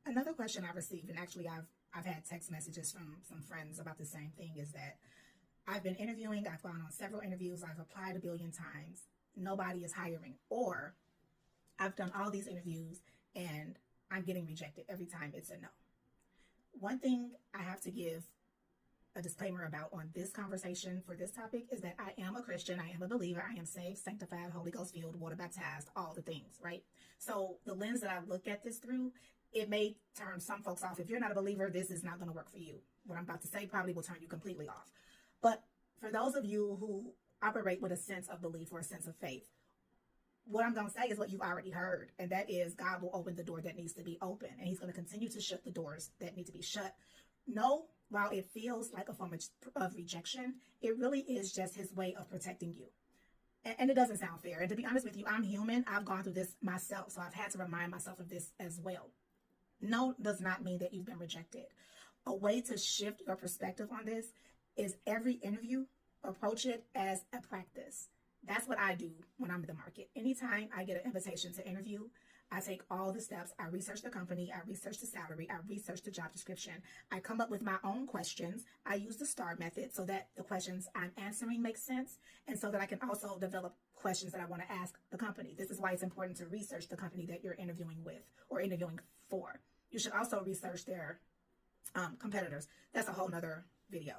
Another question I received, and actually I've had text messages from some friends about the same thing, is that I've been interviewing, I've gone on several interviews, I've applied a billion times, nobody is hiring, or I've done all these interviews and I'm getting rejected every time it's a no. One thing I have to give a disclaimer about on this conversation for this topic is that I am a Christian, I am a believer, I am saved, sanctified, Holy Ghost filled, water baptized, all the things, right? So the lens that I look at this through, it may turn some folks off. If you're not a believer, this is not going to work for you. What I'm about to say probably will turn you completely off. But for those of you who operate with a sense of belief or a sense of faith, what I'm going to say is what you've already heard, and that is God will open the door that needs to be open, and he's going to continue to shut the doors that need to be shut. No, while it feels like a form of rejection, it really is just his way of protecting you. And it doesn't sound fair. And to be honest with you, I'm human. I've gone through this myself, so I've had to remind myself of this as well. No does not mean that you've been rejected. A way to shift your perspective on this is every interview, approach it as a practice. That's what I do when I'm in the market. Anytime I get an invitation to interview, I take all the steps. I research the company, I research the salary, I research the job description. I come up with my own questions. I use the STAR method so that the questions I'm answering make sense, and so that I can also develop questions that I want to ask the company. This is why it's important to research the company that you're interviewing with or interviewing for. You should also research their competitors. That's a whole nother video.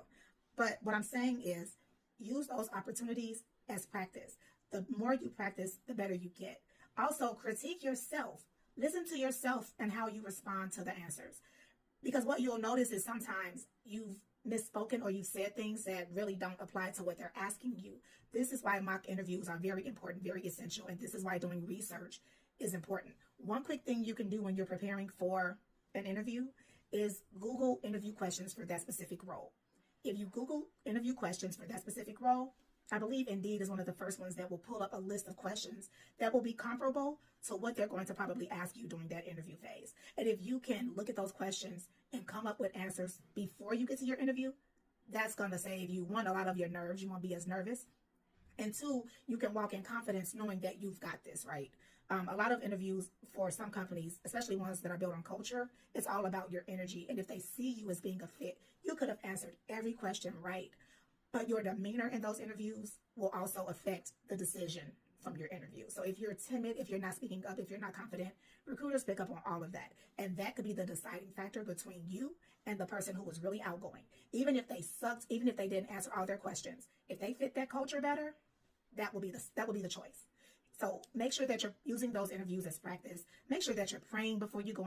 But what I'm saying is use those opportunities as practice. The more you practice, the better you get. Also, critique yourself. Listen to yourself and how you respond to the answers. Because what you'll notice is sometimes you've misspoken or you've said things that really don't apply to what they're asking you. This is why mock interviews are very important, very essential, and this is why doing research is important. One quick thing you can do when you're preparing for an interview is Google interview questions for that specific role. If you Google interview questions for that specific role, I believe Indeed is one of the first ones that will pull up a list of questions that will be comparable to what they're going to probably ask you during that interview phase. And if you can look at those questions and come up with answers before you get to your interview, that's going to save you, one, a lot of your nerves. You won't be as nervous. And two, you can walk in confidence knowing that you've got this, right? A lot of interviews for some companies, especially ones that are built on culture, it's all about your energy. And if they see you as being a fit, you could have answered every question right. But your demeanor in those interviews will also affect the decision from your interview. So if you're timid, if you're not speaking up, if you're not confident, recruiters pick up on all of that. And that could be the deciding factor between you and the person who was really outgoing. Even if they sucked, even if they didn't answer all their questions, if they fit that culture better, that will be the choice. So make sure that you're using those interviews as practice. Make sure that you're praying before you go